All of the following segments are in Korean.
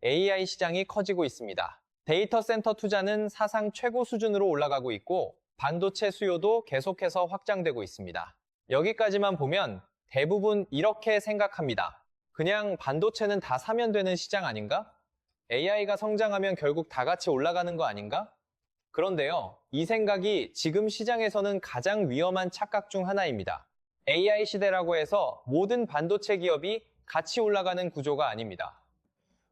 AI 시장이 커지고 있습니다. 데이터 센터 투자는 사상 최고 수준으로 올라가고 있고 반도체 수요도 계속해서 확장되고 있습니다. 여기까지만 보면 대부분 이렇게 생각합니다. 그냥 반도체는 다 사면 되는 시장 아닌가? AI가 성장하면 결국 다 같이 올라가는 거 아닌가? 그런데요, 이 생각이 지금 시장에서는 가장 위험한 착각 중 하나입니다. AI 시대라고 해서 모든 반도체 기업이 같이 올라가는 구조가 아닙니다.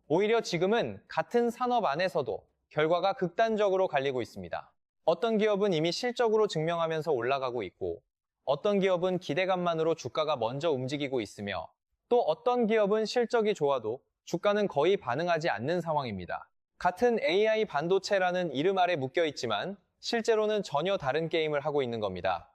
오히려 지금은 같은 산업 안에서도 결과가 극단적으로 갈리고 있습니다. 어떤 기업은 이미 실적으로 증명하면서 올라가고 있고, 어떤 기업은 기대감만으로 주가가 먼저 움직이고 있으며, 또 어떤 기업은 실적이 좋아도 주가는 거의 반응하지 않는 상황입니다. 같은 AI 반도체라는 이름 아래 묶여 있지만 실제로는 전혀 다른 게임을 하고 있는 겁니다.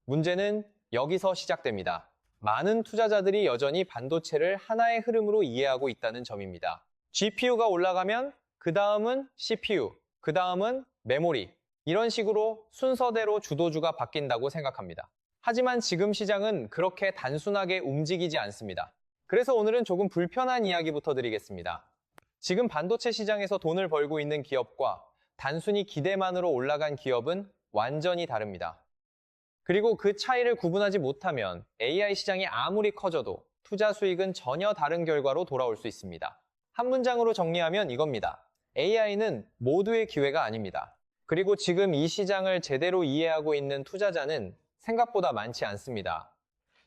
문제는 여기서 시작됩니다. 많은 투자자들이 여전히 반도체를 하나의 흐름으로 이해하고 있다는 점입니다. GPU가 올라가면 그 다음은 CPU, 그 다음은 메모리, 이런 식으로 순서대로 주도주가 바뀐다고 생각합니다. 하지만 지금 시장은 그렇게 단순하게 움직이지 않습니다. 그래서 오늘은 조금 불편한 이야기부터 드리겠습니다. 지금 반도체 시장에서 돈을 벌고 있는 기업과 단순히 기대만으로 올라간 기업은 완전히 다릅니다. 그리고 그 차이를 구분하지 못하면 AI 시장이 아무리 커져도 투자 수익은 전혀 다른 결과로 돌아올 수 있습니다. 한 문장으로 정리하면 이겁니다. AI는 모두의 기회가 아닙니다. 그리고 지금 이 시장을 제대로 이해하고 있는 투자자는 생각보다 많지 않습니다.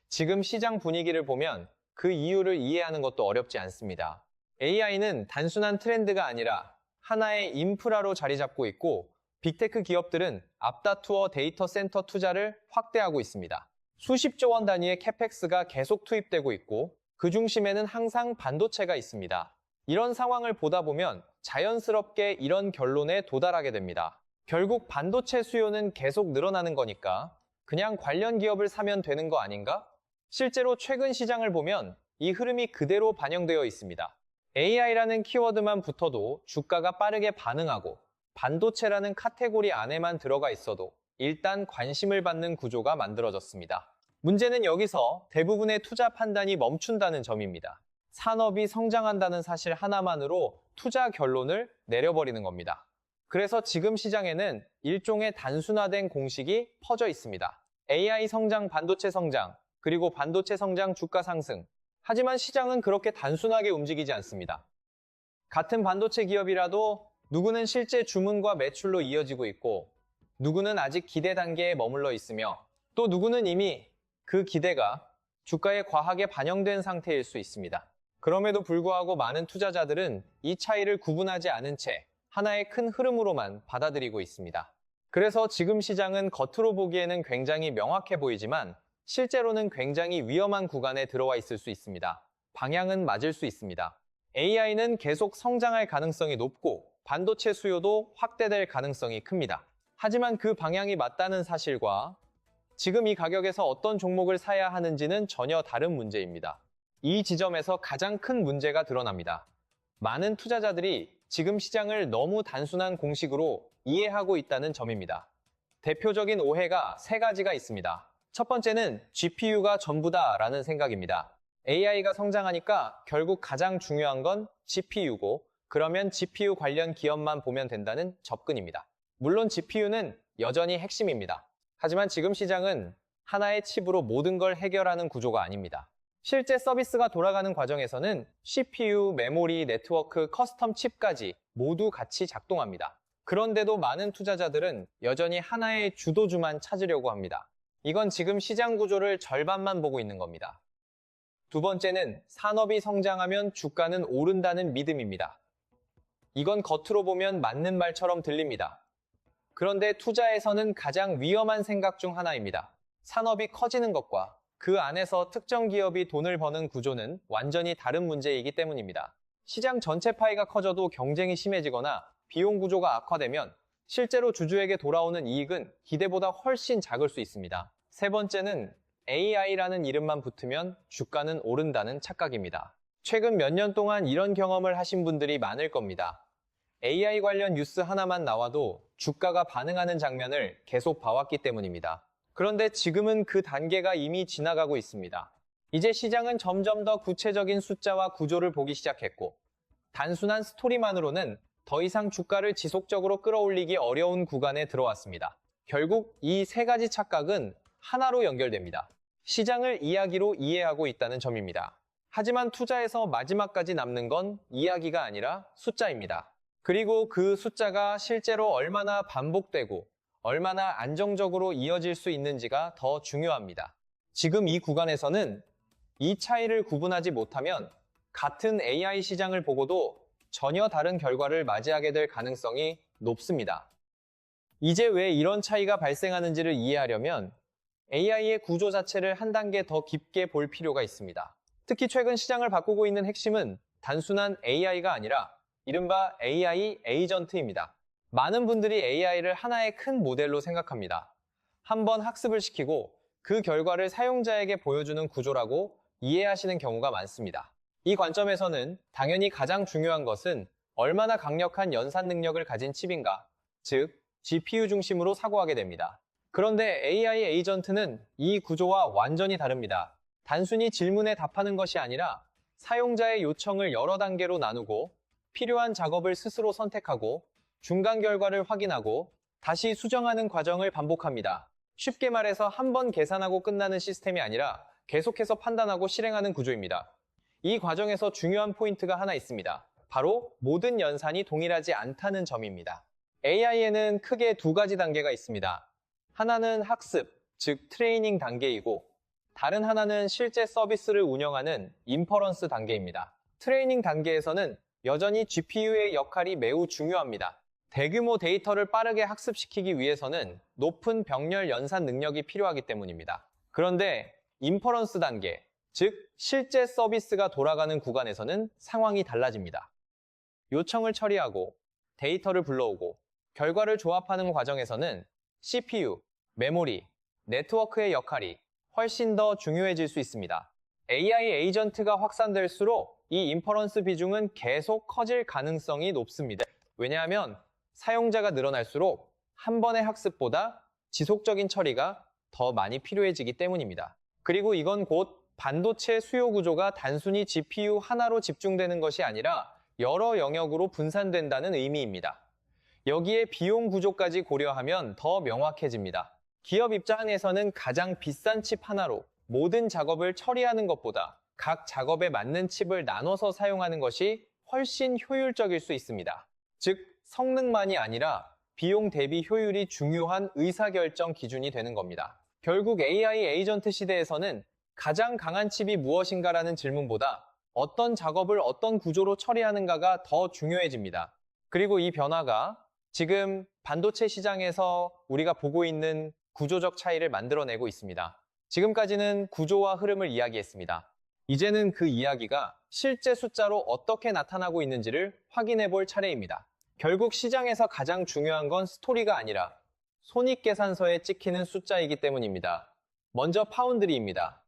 지금 시장 분위기를 보면 그 이유를 이해하는 것도 어렵지 않습니다. AI는 단순한 트렌드가 아니라 하나의 인프라로 자리 잡고 있고 빅테크 기업들은 앞다투어 데이터 센터 투자를 확대하고 있습니다. 수십조 원 단위의 캐펙스가 계속 투입되고 있고 그 중심에는 항상 반도체가 있습니다. 이런 상황을 보다 보면 자연스럽게 이런 결론에 도달하게 됩니다. 결국 반도체 수요는 계속 늘어나는 거니까 그냥 관련 기업을 사면 되는 거 아닌가? 실제로 최근 시장을 보면 이 흐름이 그대로 반영되어 있습니다. AI라는 키워드만 붙어도 주가가 빠르게 반응하고 반도체라는 카테고리 안에만 들어가 있어도 일단 관심을 받는 구조가 만들어졌습니다. 문제는 여기서 대부분의 투자 판단이 멈춘다는 점입니다. 산업이 성장한다는 사실 하나만으로 투자 결론을 내려버리는 겁니다. 그래서 지금 시장에는 일종의 단순화된 공식이 퍼져 있습니다. AI 성장, 반도체 성장, 그리고 반도체 성장 주가 상승. 하지만 시장은 그렇게 단순하게 움직이지 않습니다. 같은 반도체 기업이라도 누구는 실제 주문과 매출로 이어지고 있고 누구는 아직 기대 단계에 머물러 있으며 또 누구는 이미 그 기대가 주가에 과하게 반영된 상태일 수 있습니다. 그럼에도 불구하고 많은 투자자들은 이 차이를 구분하지 않은 채 하나의 큰 흐름으로만 받아들이고 있습니다. 그래서 지금 시장은 겉으로 보기에는 굉장히 명확해 보이지만 실제로는 굉장히 위험한 구간에 들어와 있을 수 있습니다. 방향은 맞을 수 있습니다. AI는 계속 성장할 가능성이 높고 반도체 수요도 확대될 가능성이 큽니다. 하지만 그 방향이 맞다는 사실과 지금 이 가격에서 어떤 종목을 사야 하는지는 전혀 다른 문제입니다. 이 지점에서 가장 큰 문제가 드러납니다. 많은 투자자들이 지금 시장을 너무 단순한 공식으로 이해하고 있다는 점입니다. 대표적인 오해가 세 가지가 있습니다. 첫 번째는 GPU가 전부다라는 생각입니다. AI가 성장하니까 결국 가장 중요한 건 GPU고 그러면 GPU 관련 기업만 보면 된다는 접근입니다. 물론 GPU는 여전히 핵심입니다. 하지만 지금 시장은 하나의 칩으로 모든 걸 해결하는 구조가 아닙니다. 실제 서비스가 돌아가는 과정에서는 CPU, 메모리, 네트워크, 커스텀 칩까지 모두 같이 작동합니다. 그런데도 많은 투자자들은 여전히 하나의 주도주만 찾으려고 합니다. 이건 지금 시장 구조를 절반만 보고 있는 겁니다. 두 번째는 산업이 성장하면 주가는 오른다는 믿음입니다. 이건 겉으로 보면 맞는 말처럼 들립니다. 그런데 투자에서는 가장 위험한 생각 중 하나입니다. 산업이 커지는 것과 그 안에서 특정 기업이 돈을 버는 구조는 완전히 다른 문제이기 때문입니다. 시장 전체 파이가 커져도 경쟁이 심해지거나 비용 구조가 악화되면 실제로 주주에게 돌아오는 이익은 기대보다 훨씬 작을 수 있습니다. 세 번째는 AI라는 이름만 붙으면 주가는 오른다는 착각입니다. 최근 몇 년 동안 이런 경험을 하신 분들이 많을 겁니다. AI 관련 뉴스 하나만 나와도 주가가 반응하는 장면을 계속 봐왔기 때문입니다. 그런데 지금은 그 단계가 이미 지나가고 있습니다. 이제 시장은 점점 더 구체적인 숫자와 구조를 보기 시작했고 단순한 스토리만으로는 더 이상 주가를 지속적으로 끌어올리기 어려운 구간에 들어왔습니다. 결국 이 세 가지 착각은 하나로 연결됩니다. 시장을 이야기로 이해하고 있다는 점입니다. 하지만 투자에서 마지막까지 남는 건 이야기가 아니라 숫자입니다. 그리고 그 숫자가 실제로 얼마나 반복되고 얼마나 안정적으로 이어질 수 있는지가 더 중요합니다. 지금 이 구간에서는 이 차이를 구분하지 못하면 같은 AI 시장을 보고도 전혀 다른 결과를 맞이하게 될 가능성이 높습니다. 이제 왜 이런 차이가 발생하는지를 이해하려면 AI의 구조 자체를 한 단계 더 깊게 볼 필요가 있습니다. 특히 최근 시장을 바꾸고 있는 핵심은 단순한 AI가 아니라 이른바 AI 에이전트입니다. 많은 분들이 AI를 하나의 큰 모델로 생각합니다. 한번 학습을 시키고 그 결과를 사용자에게 보여주는 구조라고 이해하시는 경우가 많습니다. 이 관점에서는 당연히 가장 중요한 것은 얼마나 강력한 연산 능력을 가진 칩인가, 즉 GPU 중심으로 사고하게 됩니다. 그런데 AI 에이전트는 이 구조와 완전히 다릅니다. 단순히 질문에 답하는 것이 아니라 사용자의 요청을 여러 단계로 나누고 필요한 작업을 스스로 선택하고 중간 결과를 확인하고 다시 수정하는 과정을 반복합니다. 쉽게 말해서 한 번 계산하고 끝나는 시스템이 아니라 계속해서 판단하고 실행하는 구조입니다. 이 과정에서 중요한 포인트가 하나 있습니다. 바로 모든 연산이 동일하지 않다는 점입니다. AI에는 크게 두 가지 단계가 있습니다. 하나는 학습, 즉 트레이닝 단계이고 다른 하나는 실제 서비스를 운영하는 인퍼런스 단계입니다. 트레이닝 단계에서는 여전히 GPU의 역할이 매우 중요합니다. 대규모 데이터를 빠르게 학습시키기 위해서는 높은 병렬 연산 능력이 필요하기 때문입니다. 그런데 인퍼런스 단계, 즉 실제 서비스가 돌아가는 구간에서는 상황이 달라집니다. 요청을 처리하고 데이터를 불러오고 결과를 조합하는 과정에서는 CPU, 메모리, 네트워크의 역할이 훨씬 더 중요해질 수 있습니다. AI 에이전트가 확산될수록 이 인퍼런스 비중은 계속 커질 가능성이 높습니다. 왜냐하면 사용자가 늘어날수록 한 번의 학습보다 지속적인 처리가 더 많이 필요해지기 때문입니다. 그리고 이건 곧 반도체 수요 구조가 단순히 GPU 하나로 집중되는 것이 아니라 여러 영역으로 분산된다는 의미입니다. 여기에 비용 구조까지 고려하면 더 명확해집니다. 기업 입장에서는 가장 비싼 칩 하나로 모든 작업을 처리하는 것보다 각 작업에 맞는 칩을 나눠서 사용하는 것이 훨씬 효율적일 수 있습니다. 즉, 성능만이 아니라 비용 대비 효율이 중요한 의사결정 기준이 되는 겁니다. 결국 AI 에이전트 시대에서는 가장 강한 칩이 무엇인가라는 질문보다 어떤 작업을 어떤 구조로 처리하는가가 더 중요해집니다. 그리고 이 변화가 지금 반도체 시장에서 우리가 보고 있는 구조적 차이를 만들어내고 있습니다. 지금까지는 구조와 흐름을 이야기했습니다. 이제는 그 이야기가 실제 숫자로 어떻게 나타나고 있는지를 확인해 볼 차례입니다. 결국 시장에서 가장 중요한 건 스토리가 아니라 손익계산서에 찍히는 숫자이기 때문입니다. 먼저 파운드리입니다.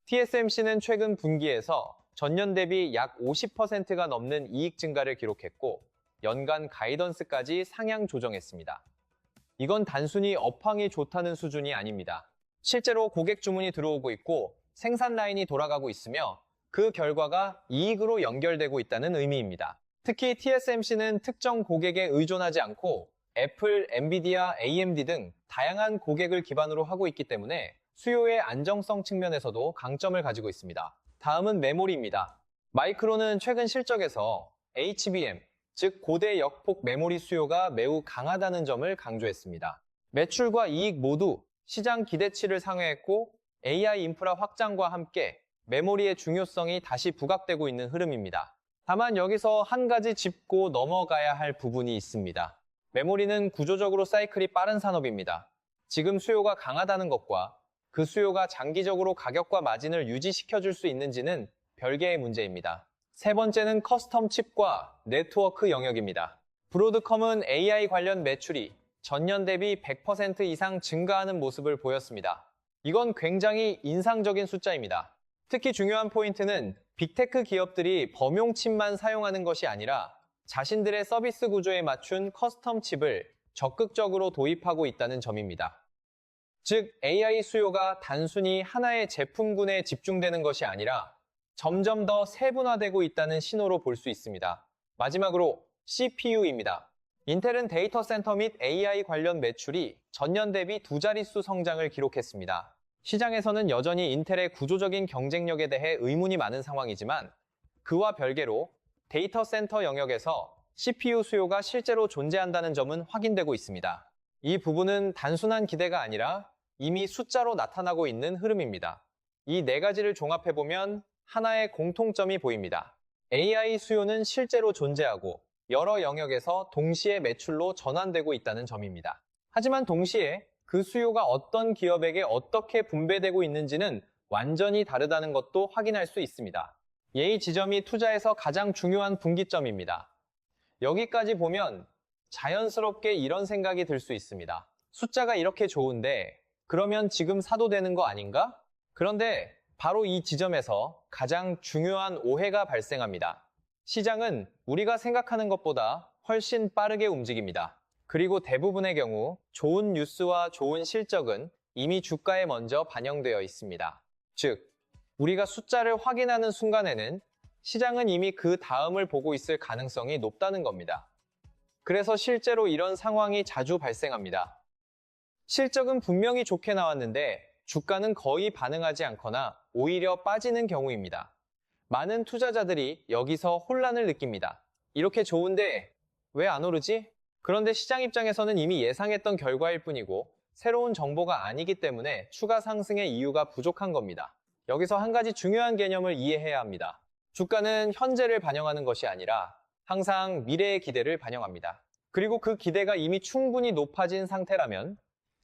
TSMC는 최근 분기에서 전년 대비 약 50%가 넘는 이익 증가를 기록했고 연간 가이던스까지 상향 조정했습니다. 이건 단순히 업황이 좋다는 수준이 아닙니다. 실제로 고객 주문이 들어오고 있고 생산 라인이 돌아가고 있으며 그 결과가 이익으로 연결되고 있다는 의미입니다. 특히 TSMC는 특정 고객에 의존하지 않고 애플, 엔비디아, AMD 등 다양한 고객을 기반으로 하고 있기 때문에 수요의 안정성 측면에서도 강점을 가지고 있습니다. 다음은 메모리입니다. 마이크론은 최근 실적에서 HBM, 즉 고대 역폭 메모리 수요가 매우 강하다는 점을 강조했습니다. 매출과 이익 모두 시장 기대치를 상회했고 AI 인프라 확장과 함께 메모리의 중요성이 다시 부각되고 있는 흐름입니다. 다만 여기서 한 가지 짚고 넘어가야 할 부분이 있습니다. 메모리는 구조적으로 사이클이 빠른 산업입니다. 지금 수요가 강하다는 것과 그 수요가 장기적으로 가격과 마진을 유지시켜줄 수 있는지는 별개의 문제입니다. 세 번째는 커스텀 칩과 네트워크 영역입니다. 브로드컴은 AI 관련 매출이 전년 대비 100% 이상 증가하는 모습을 보였습니다. 이건 굉장히 인상적인 숫자입니다. 특히 중요한 포인트는 빅테크 기업들이 범용 칩만 사용하는 것이 아니라 자신들의 서비스 구조에 맞춘 커스텀 칩을 적극적으로 도입하고 있다는 점입니다. 즉, AI 수요가 단순히 하나의 제품군에 집중되는 것이 아니라 점점 더 세분화되고 있다는 신호로 볼 수 있습니다. 마지막으로 CPU입니다. 인텔은 데이터 센터 및 AI 관련 매출이 전년 대비 두 자릿수 성장을 기록했습니다. 시장에서는 여전히 인텔의 구조적인 경쟁력에 대해 의문이 많은 상황이지만 그와 별개로 데이터 센터 영역에서 CPU 수요가 실제로 존재한다는 점은 확인되고 있습니다. 이 부분은 단순한 기대가 아니라 이미 숫자로 나타나고 있는 흐름입니다. 이 네 가지를 종합해보면 하나의 공통점이 보입니다. AI 수요는 실제로 존재하고 여러 영역에서 동시에 매출로 전환되고 있다는 점입니다. 하지만 동시에 그 수요가 어떤 기업에게 어떻게 분배되고 있는지는 완전히 다르다는 것도 확인할 수 있습니다. 이 지점이 투자에서 가장 중요한 분기점입니다. 여기까지 보면 자연스럽게 이런 생각이 들 수 있습니다. 숫자가 이렇게 좋은데 그러면 지금 사도 되는 거 아닌가? 그런데 바로 이 지점에서 가장 중요한 오해가 발생합니다. 시장은 우리가 생각하는 것보다 훨씬 빠르게 움직입니다. 그리고 대부분의 경우 좋은 뉴스와 좋은 실적은 이미 주가에 먼저 반영되어 있습니다. 즉, 우리가 숫자를 확인하는 순간에는 시장은 이미 그 다음을 보고 있을 가능성이 높다는 겁니다. 그래서 실제로 이런 상황이 자주 발생합니다. 실적은 분명히 좋게 나왔는데 주가는 거의 반응하지 않거나 오히려 빠지는 경우입니다. 많은 투자자들이 여기서 혼란을 느낍니다. 이렇게 좋은데 왜 안 오르지? 그런데 시장 입장에서는 이미 예상했던 결과일 뿐이고 새로운 정보가 아니기 때문에 추가 상승의 이유가 부족한 겁니다. 여기서 한 가지 중요한 개념을 이해해야 합니다. 주가는 현재를 반영하는 것이 아니라 항상 미래의 기대를 반영합니다. 그리고 그 기대가 이미 충분히 높아진 상태라면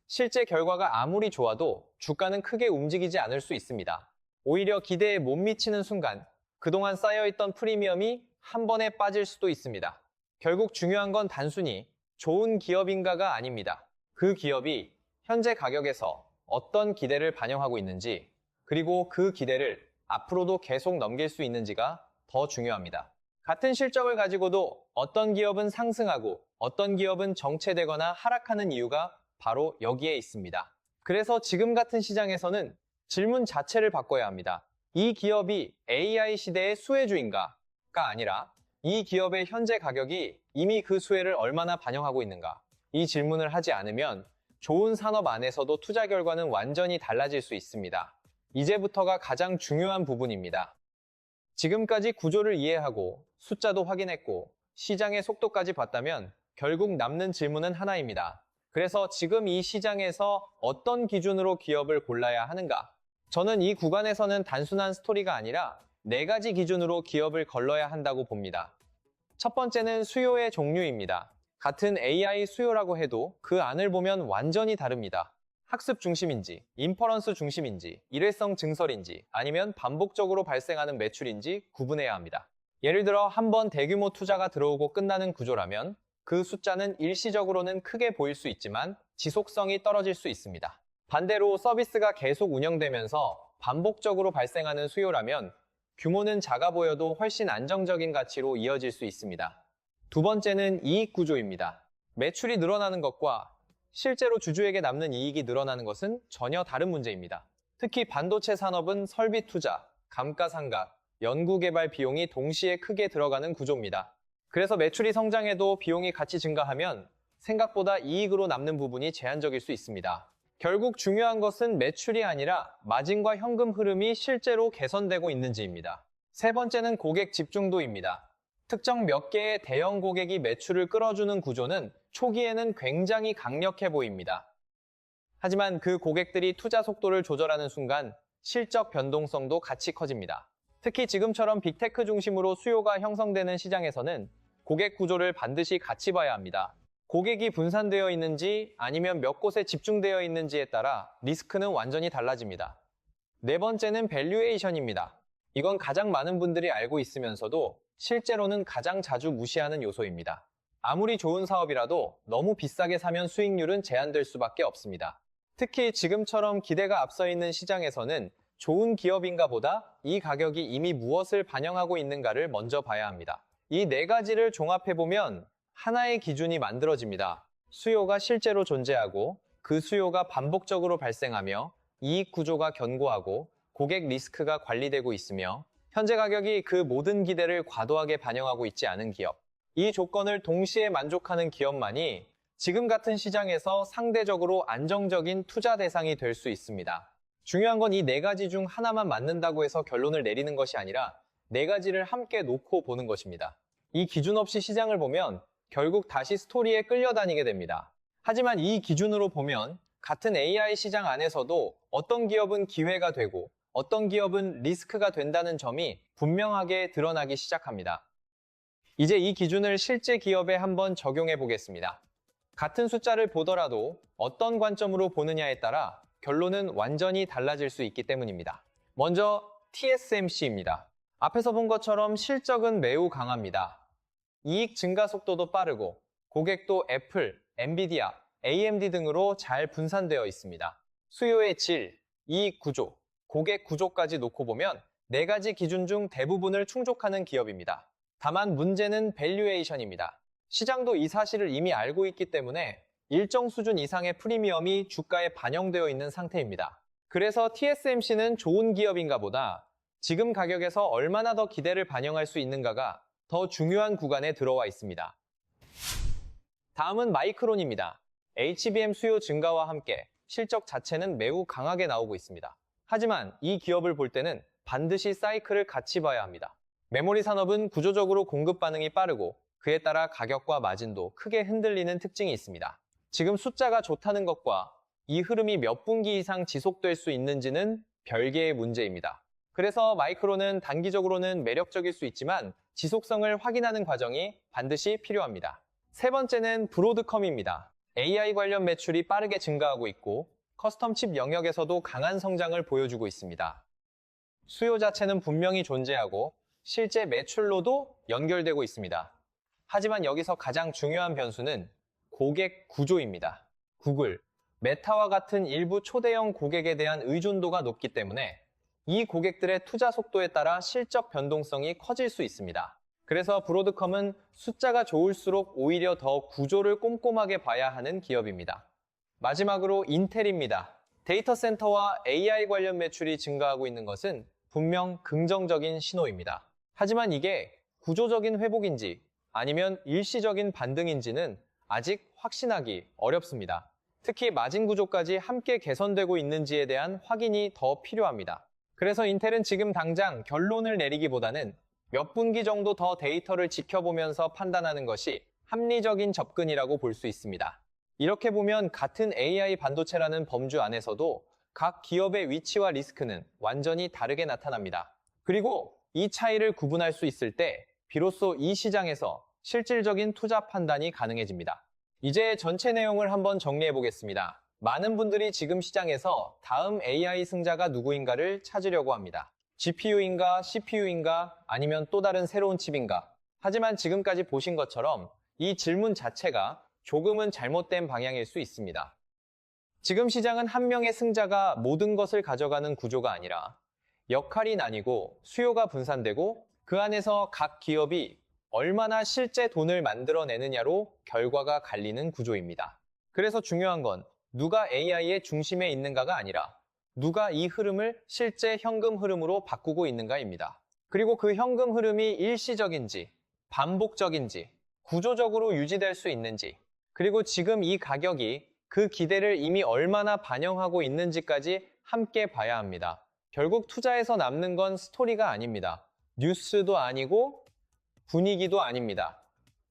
실제 결과가 아무리 좋아도 주가는 크게 움직이지 않을 수 있습니다. 오히려 기대에 못 미치는 순간 그동안 쌓여있던 프리미엄이 한 번에 빠질 수도 있습니다. 결국 중요한 건 단순히 좋은 기업인가가 아닙니다. 그 기업이 현재 가격에서 어떤 기대를 반영하고 있는지, 그리고 그 기대를 앞으로도 계속 넘길 수 있는지가 더 중요합니다. 같은 실적을 가지고도 어떤 기업은 상승하고 어떤 기업은 정체되거나 하락하는 이유가 바로 여기에 있습니다. 그래서 지금 같은 시장에서는 질문 자체를 바꿔야 합니다. 이 기업이 AI 시대의 수혜주인가가 아니라 이 기업의 현재 가격이 이미 그 수혜를 얼마나 반영하고 있는가? 이 질문을 하지 않으면 좋은 산업 안에서도 투자 결과는 완전히 달라질 수 있습니다. 이제부터가 가장 중요한 부분입니다. 지금까지 구조를 이해하고 숫자도 확인했고 시장의 속도까지 봤다면 결국 남는 질문은 하나입니다. 그래서 지금 이 시장에서 어떤 기준으로 기업을 골라야 하는가? 저는 이 구간에서는 단순한 스토리가 아니라 네 가지 기준으로 기업을 걸러야 한다고 봅니다. 첫 번째는 수요의 종류입니다. 같은 AI 수요라고 해도 그 안을 보면 완전히 다릅니다. 학습 중심인지, 인퍼런스 중심인지, 일회성 증설인지, 아니면 반복적으로 발생하는 매출인지 구분해야 합니다. 예를 들어 한번 대규모 투자가 들어오고 끝나는 구조라면 그 숫자는 일시적으로는 크게 보일 수 있지만 지속성이 떨어질 수 있습니다. 반대로 서비스가 계속 운영되면서 반복적으로 발생하는 수요라면 규모는 작아 보여도 훨씬 안정적인 가치로 이어질 수 있습니다. 두 번째는 이익 구조입니다. 매출이 늘어나는 것과 실제로 주주에게 남는 이익이 늘어나는 것은 전혀 다른 문제입니다. 특히 반도체 산업은 설비 투자, 감가상각, 연구개발 비용이 동시에 크게 들어가는 구조입니다. 그래서 매출이 성장해도 비용이 같이 증가하면 생각보다 이익으로 남는 부분이 제한적일 수 있습니다. 결국 중요한 것은 매출이 아니라 마진과 현금 흐름이 실제로 개선되고 있는지입니다. 세 번째는 고객 집중도입니다. 특정 몇 개의 대형 고객이 매출을 끌어주는 구조는 초기에는 굉장히 강력해 보입니다. 하지만 그 고객들이 투자 속도를 조절하는 순간 실적 변동성도 같이 커집니다. 특히 지금처럼 빅테크 중심으로 수요가 형성되는 시장에서는 고객 구조를 반드시 같이 봐야 합니다. 고객이 분산되어 있는지 아니면 몇 곳에 집중되어 있는지에 따라 리스크는 완전히 달라집니다. 네 번째는 밸류에이션입니다. 이건 가장 많은 분들이 알고 있으면서도 실제로는 가장 자주 무시하는 요소입니다. 아무리 좋은 사업이라도 너무 비싸게 사면 수익률은 제한될 수밖에 없습니다. 특히 지금처럼 기대가 앞서 있는 시장에서는 좋은 기업인가 보다 이 가격이 이미 무엇을 반영하고 있는가를 먼저 봐야 합니다. 이 네 가지를 종합해보면 하나의 기준이 만들어집니다. 수요가 실제로 존재하고 그 수요가 반복적으로 발생하며 이익 구조가 견고하고 고객 리스크가 관리되고 있으며 현재 가격이 그 모든 기대를 과도하게 반영하고 있지 않은 기업. 이 조건을 동시에 만족하는 기업만이 지금 같은 시장에서 상대적으로 안정적인 투자 대상이 될 수 있습니다. 중요한 건 이 네 가지 중 하나만 맞는다고 해서 결론을 내리는 것이 아니라 네 가지를 함께 놓고 보는 것입니다. 이 기준 없이 시장을 보면 결국 다시 스토리에 끌려다니게 됩니다. 하지만 이 기준으로 보면 같은 AI 시장 안에서도 어떤 기업은 기회가 되고 어떤 기업은 리스크가 된다는 점이 분명하게 드러나기 시작합니다. 이제 이 기준을 실제 기업에 한번 적용해 보겠습니다. 같은 숫자를 보더라도 어떤 관점으로 보느냐에 따라 결론은 완전히 달라질 수 있기 때문입니다. 먼저 TSMC입니다. 앞에서 본 것처럼 실적은 매우 강합니다. 이익 증가 속도도 빠르고 고객도 애플, 엔비디아, AMD 등으로 잘 분산되어 있습니다. 수요의 질, 이익 구조, 고객 구조까지 놓고 보면 네 가지 기준 중 대부분을 충족하는 기업입니다. 다만 문제는 밸류에이션입니다. 시장도 이 사실을 이미 알고 있기 때문에 일정 수준 이상의 프리미엄이 주가에 반영되어 있는 상태입니다. 그래서 TSMC는 좋은 기업인가 보다 지금 가격에서 얼마나 더 기대를 반영할 수 있는가가 더 중요한 구간에 들어와 있습니다. 다음은 마이크론입니다. HBM 수요 증가와 함께 실적 자체는 매우 강하게 나오고 있습니다. 하지만 이 기업을 볼 때는 반드시 사이클을 같이 봐야 합니다. 메모리 산업은 구조적으로 공급 반응이 빠르고 그에 따라 가격과 마진도 크게 흔들리는 특징이 있습니다. 지금 숫자가 좋다는 것과 이 흐름이 몇 분기 이상 지속될 수 있는지는 별개의 문제입니다. 그래서 마이크론은 단기적으로는 매력적일 수 있지만 지속성을 확인하는 과정이 반드시 필요합니다. 세 번째는 브로드컴입니다. AI 관련 매출이 빠르게 증가하고 있고 커스텀 칩 영역에서도 강한 성장을 보여주고 있습니다. 수요 자체는 분명히 존재하고 실제 매출로도 연결되고 있습니다. 하지만 여기서 가장 중요한 변수는 고객 구조입니다. 구글, 메타와 같은 일부 초대형 고객에 대한 의존도가 높기 때문에 이 고객들의 투자 속도에 따라 실적 변동성이 커질 수 있습니다. 그래서 브로드컴은 숫자가 좋을수록 오히려 더 구조를 꼼꼼하게 봐야 하는 기업입니다. 마지막으로 인텔입니다. 데이터 센터와 AI 관련 매출이 증가하고 있는 것은 분명 긍정적인 신호입니다. 하지만 이게 구조적인 회복인지 아니면 일시적인 반등인지는 아직 확신하기 어렵습니다. 특히 마진 구조까지 함께 개선되고 있는지에 대한 확인이 더 필요합니다. 그래서 인텔은 지금 당장 결론을 내리기보다는 몇 분기 정도 더 데이터를 지켜보면서 판단하는 것이 합리적인 접근이라고 볼 수 있습니다. 이렇게 보면 같은 AI 반도체라는 범주 안에서도 각 기업의 위치와 리스크는 완전히 다르게 나타납니다. 그리고 이 차이를 구분할 수 있을 때 비로소 이 시장에서 실질적인 투자 판단이 가능해집니다. 이제 전체 내용을 한번 정리해 보겠습니다. 많은 분들이 지금 시장에서 다음 AI 승자가 누구인가를 찾으려고 합니다. GPU인가, CPU인가, 아니면 또 다른 새로운 칩인가. 하지만 지금까지 보신 것처럼 이 질문 자체가 조금은 잘못된 방향일 수 있습니다. 지금 시장은 한 명의 승자가 모든 것을 가져가는 구조가 아니라 역할이 나뉘고 수요가 분산되고 그 안에서 각 기업이 얼마나 실제 돈을 만들어내느냐로 결과가 갈리는 구조입니다. 그래서 중요한 건 누가 AI의 중심에 있는가가 아니라 누가 이 흐름을 실제 현금 흐름으로 바꾸고 있는가입니다. 그리고 그 현금 흐름이 일시적인지, 반복적인지, 구조적으로 유지될 수 있는지, 그리고 지금 이 가격이 그 기대를 이미 얼마나 반영하고 있는지까지 함께 봐야 합니다. 결국 투자에서 남는 건 스토리가 아닙니다. 뉴스도 아니고 분위기도 아닙니다.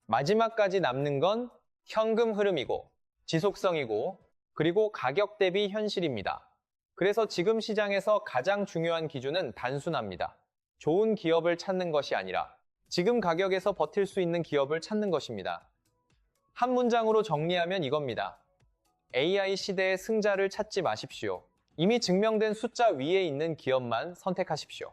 마지막까지 남는 건 현금 흐름이고 지속성이고 그리고 가격 대비 현실입니다. 그래서 지금 시장에서 가장 중요한 기준은 단순합니다. 좋은 기업을 찾는 것이 아니라 지금 가격에서 버틸 수 있는 기업을 찾는 것입니다. 한 문장으로 정리하면 이겁니다. AI 시대의 승자를 찾지 마십시오. 이미 증명된 숫자 위에 있는 기업만 선택하십시오.